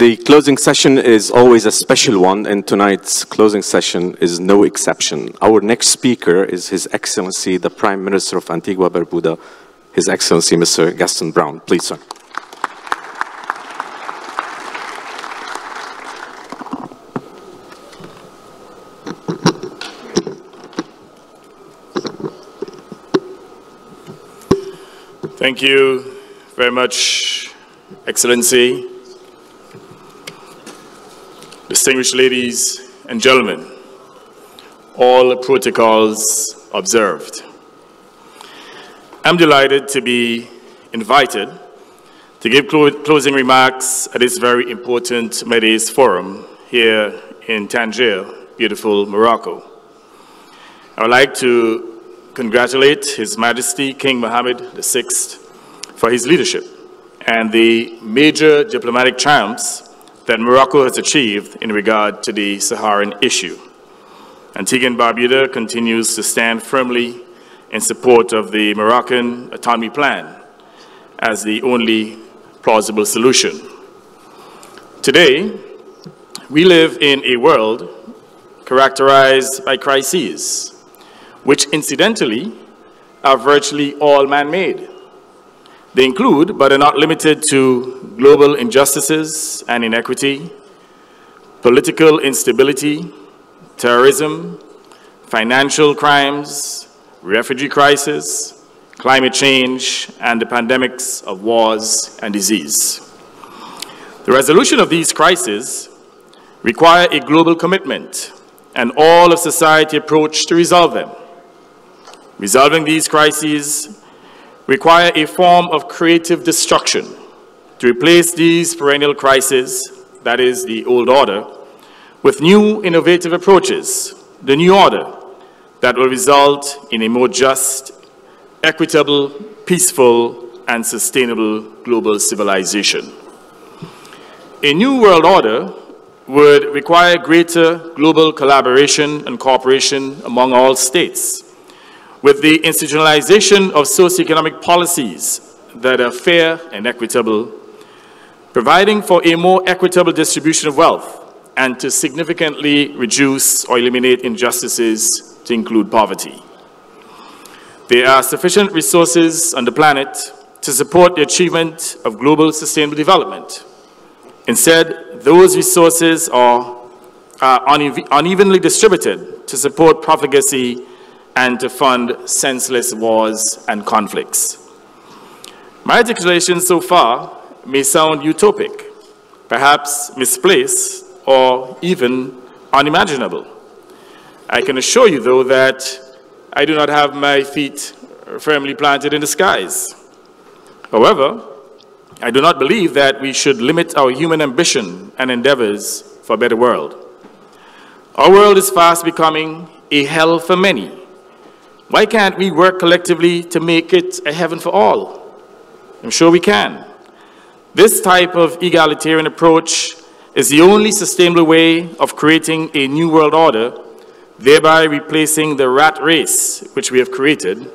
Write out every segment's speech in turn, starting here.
The closing session is always a special one, and tonight's closing session is no exception. Our next speaker is His Excellency, the Prime Minister of Antigua Barbuda, His Excellency, Mr. Gaston Browne. Please, sir. Thank you very much, Excellency. Distinguished ladies and gentlemen, all protocols observed. I'm delighted to be invited to give closing remarks at this very important MEDays forum here in Tanger, beautiful Morocco. I would like to congratulate His Majesty King Mohammed VI for his leadership and the major diplomatic triumphs that Morocco has achieved in regard to the Saharan issue. Antigua and Barbuda continues to stand firmly in support of the Moroccan autonomy plan as the only plausible solution. Today, we live in a world characterized by crises, which incidentally are virtually all man-made. They include, but are not limited to, global injustices and inequity, political instability, terrorism, financial crimes, refugee crisis, climate change, and the pandemics of wars and disease. The resolution of these crises require a global commitment and all of society approach to resolve them. Resolving these crises require a form of creative destruction to replace these perennial crises, that is the old order, with new innovative approaches, the new order, that will result in a more just, equitable, peaceful, and sustainable global civilization. A new world order would require greater global collaboration and cooperation among all states, with the institutionalization of socioeconomic policies that are fair and equitable, providing for a more equitable distribution of wealth and to significantly reduce or eliminate injustices to include poverty. There are sufficient resources on the planet to support the achievement of global sustainable development. Instead, those resources are unevenly distributed to support profligacy and to fund senseless wars and conflicts. My articulation so far may sound utopic, perhaps misplaced, or even unimaginable. I can assure you, though, that I do not have my feet firmly planted in the skies. However, I do not believe that we should limit our human ambition and endeavors for a better world. Our world is fast becoming a hell for many. Why can't we work collectively to make it a heaven for all? I'm sure we can. This type of egalitarian approach is the only sustainable way of creating a new world order, thereby replacing the rat race which we have created,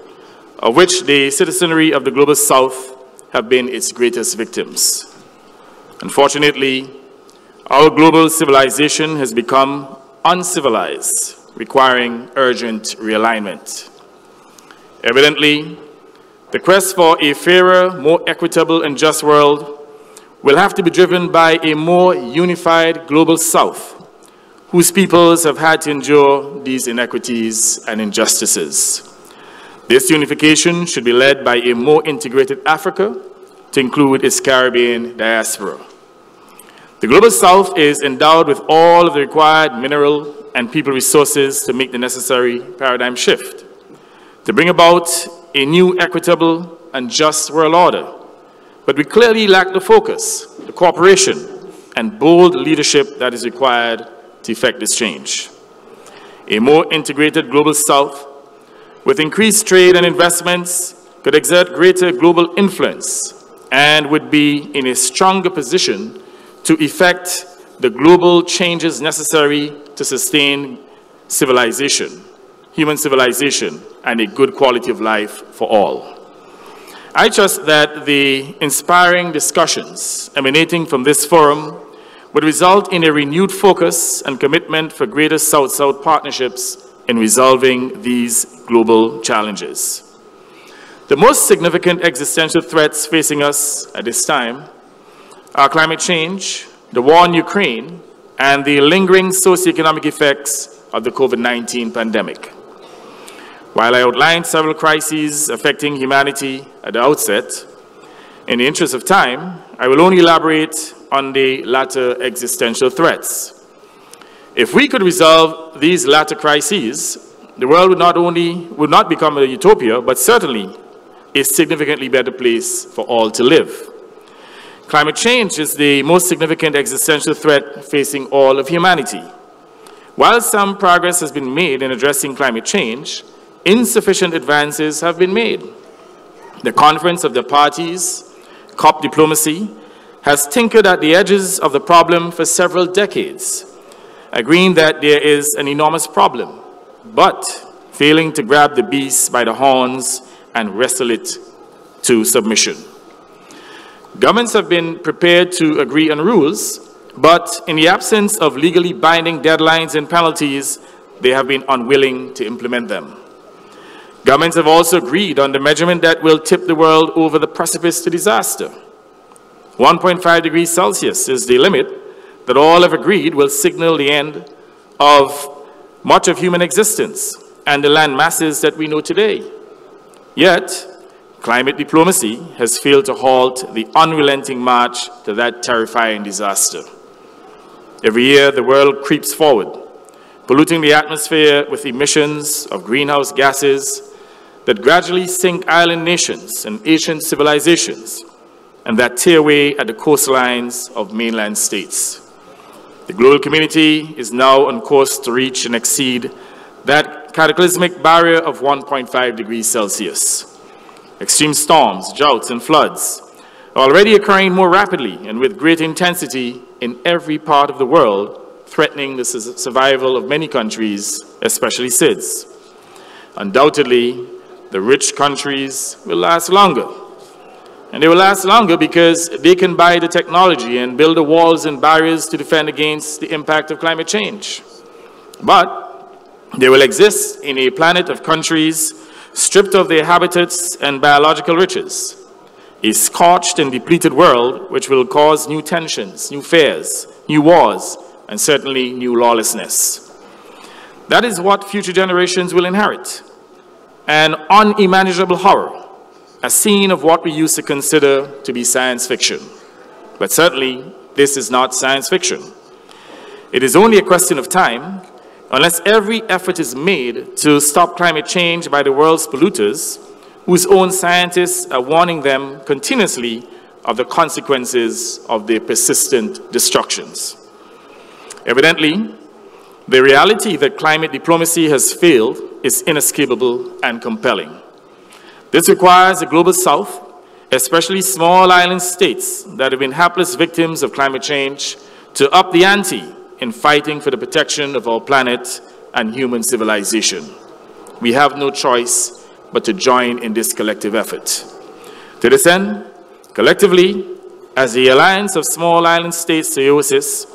of which the citizenry of the global south have been its greatest victims. Unfortunately, our global civilization has become uncivilized, requiring urgent realignment. Evidently, the quest for a fairer, more equitable and just world will have to be driven by a more unified global south, whose peoples have had to endure these inequities and injustices. This unification should be led by a more integrated Africa to include its Caribbean diaspora. The global south is endowed with all of the required mineral and people resources to make the necessary paradigm shift, to bring about a new equitable and just world order. But we clearly lack the focus, the cooperation, and bold leadership that is required to effect this change. A more integrated global south with increased trade and investments could exert greater global influence and would be in a stronger position to effect the global changes necessary to sustain civilization, human civilization, and a good quality of life for all. I trust that the inspiring discussions emanating from this forum would result in a renewed focus and commitment for greater South-South partnerships in resolving these global challenges. The most significant existential threats facing us at this time are climate change, the war in Ukraine, and the lingering socioeconomic effects of the COVID-19 pandemic. While I outlined several crises affecting humanity at the outset, in the interest of time, I will only elaborate on the latter existential threats. If we could resolve these latter crises, the world would not become a utopia, but certainly a significantly better place for all to live. Climate change is the most significant existential threat facing all of humanity. While some progress has been made in addressing climate change, insufficient advances have been made. The Conference of the Parties, COP diplomacy, has tinkered at the edges of the problem for several decades, agreeing that there is an enormous problem, but failing to grab the beast by the horns and wrestle it to submission. Governments have been prepared to agree on rules, but in the absence of legally binding deadlines and penalties, they have been unwilling to implement them. Governments have also agreed on the measurement that will tip the world over the precipice to disaster. 1.5 degrees Celsius is the limit that all have agreed will signal the end of much of human existence and the land masses that we know today. Yet, climate diplomacy has failed to halt the unrelenting march to that terrifying disaster. Every year, the world creeps forward, polluting the atmosphere with emissions of greenhouse gases that gradually sink island nations and ancient civilizations, and that tear away at the coastlines of mainland states. The global community is now on course to reach and exceed that cataclysmic barrier of 1.5 degrees Celsius. Extreme storms, droughts, and floods are already occurring more rapidly and with great intensity in every part of the world, threatening the survival of many countries, especially SIDS. Undoubtedly, the rich countries will last longer. And they will last longer because they can buy the technology and build the walls and barriers to defend against the impact of climate change. But they will exist in a planet of countries stripped of their habitats and biological riches, a scorched and depleted world which will cause new tensions, new fears, new wars, and certainly new lawlessness. That is what future generations will inherit, an unimaginable horror, a scene of what we used to consider to be science fiction. But certainly, this is not science fiction. It is only a question of time, unless every effort is made to stop climate change by the world's polluters, whose own scientists are warning them continuously of the consequences of their persistent destructions. Evidently, the reality that climate diplomacy has failed is inescapable and compelling. This requires the global South, especially small island states that have been hapless victims of climate change, to up the ante in fighting for the protection of our planet and human civilization. We have no choice but to join in this collective effort. To this end, collectively, as the Alliance of Small Island States, AOSIS,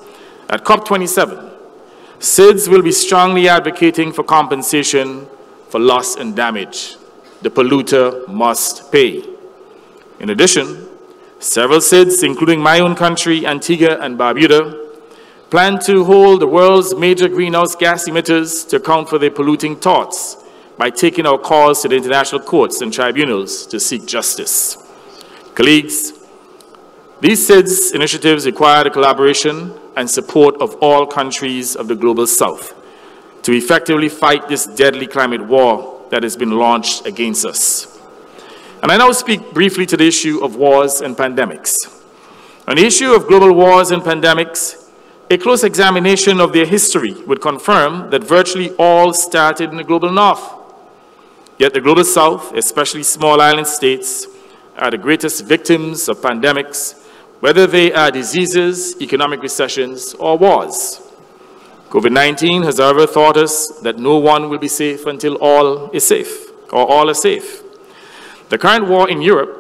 at COP27, SIDS will be strongly advocating for compensation for loss and damage. The polluter must pay. In addition, several SIDS, including my own country, Antigua and Barbuda, plan to hold the world's major greenhouse gas emitters to account for their polluting thoughts by taking our cause to the international courts and tribunals to seek justice. Colleagues, these SIDS initiatives require the collaboration and support of all countries of the global South to effectively fight this deadly climate war that has been launched against us. And I now speak briefly to the issue of wars and pandemics. On the issue of global wars and pandemics, a close examination of their history would confirm that virtually all started in the global North. Yet the global South, especially small island states, are the greatest victims of pandemics, whether they are diseases, economic recessions, or wars. COVID-19 has, however, taught us that no one will be safe until all is safe, or all are safe. The current war in Europe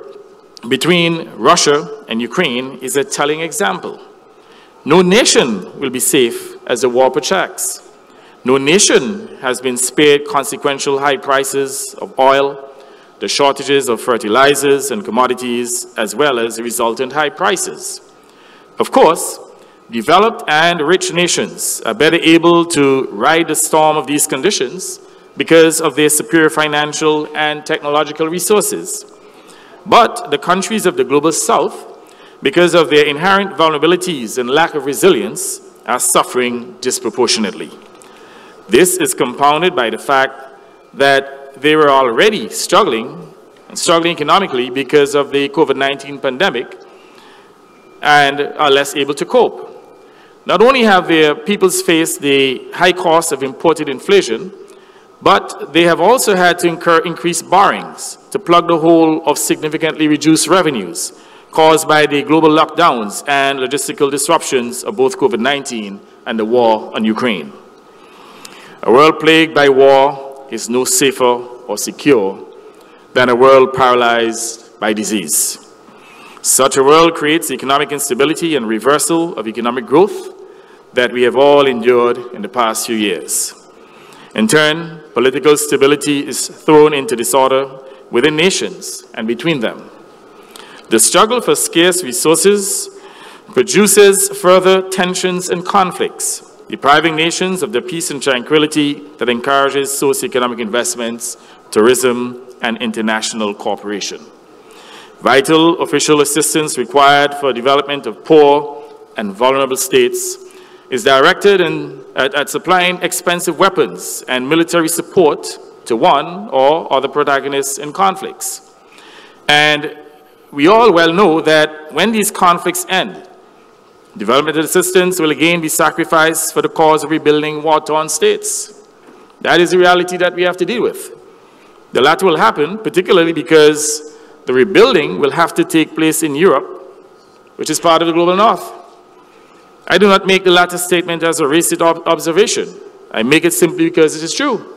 between Russia and Ukraine is a telling example. No nation will be safe as the war protracts. No nation has been spared consequential high prices of oil, the shortages of fertilizers and commodities, as well as the resultant high prices. Of course, developed and rich nations are better able to ride the storm of these conditions because of their superior financial and technological resources. But the countries of the global south, because of their inherent vulnerabilities and lack of resilience, are suffering disproportionately. This is compounded by the fact that they were already struggling economically because of the COVID-19 pandemic and are less able to cope. Not only have their peoples faced the high cost of imported inflation, but they have also had to incur increased borrowings to plug the hole of significantly reduced revenues caused by the global lockdowns and logistical disruptions of both COVID-19 and the war on Ukraine. A world plagued by war is no safer or secure than a world paralyzed by disease. Such a world creates economic instability and reversal of economic growth that we have all endured in the past few years. In turn, political stability is thrown into disorder within nations and between them. The struggle for scarce resources produces further tensions and conflicts, depriving nations of the peace and tranquility that encourages socioeconomic investments, tourism, and international cooperation. Vital official assistance required for development of poor and vulnerable states is directed at supplying expensive weapons and military support to one or other protagonists in conflicts. And we all well know that when these conflicts end, development assistance will again be sacrificed for the cause of rebuilding war-torn states. That is the reality that we have to deal with. The latter will happen particularly because the rebuilding will have to take place in Europe, which is part of the global north. I do not make the latter statement as a racist observation. I make it simply because it is true.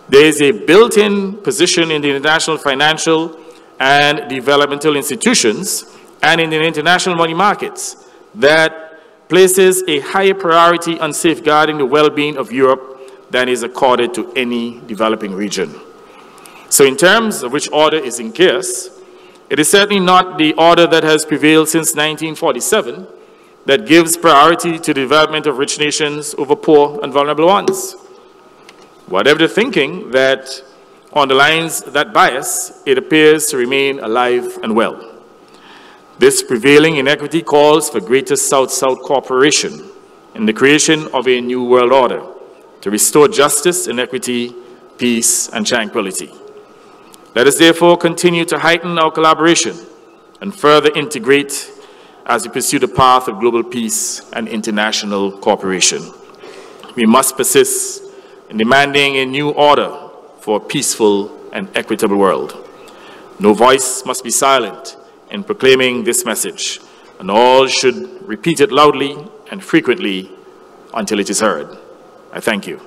There is a built-in position in the international financial and developmental institutions and in the international money markets that places a higher priority on safeguarding the well-being of Europe than is accorded to any developing region. So in terms of which order is in chaos, it is certainly not the order that has prevailed since 1947 that gives priority to the development of rich nations over poor and vulnerable ones. Whatever the thinking that underlines that bias, it appears to remain alive and well. This prevailing inequity calls for greater South-South cooperation in the creation of a new world order to restore justice and equity, peace, and tranquility. Let us therefore continue to heighten our collaboration and further integrate as we pursue the path of global peace and international cooperation. We must persist in demanding a new order for a peaceful and equitable world. No voice must be silent in proclaiming this message, and all should repeat it loudly and frequently until it is heard. I thank you.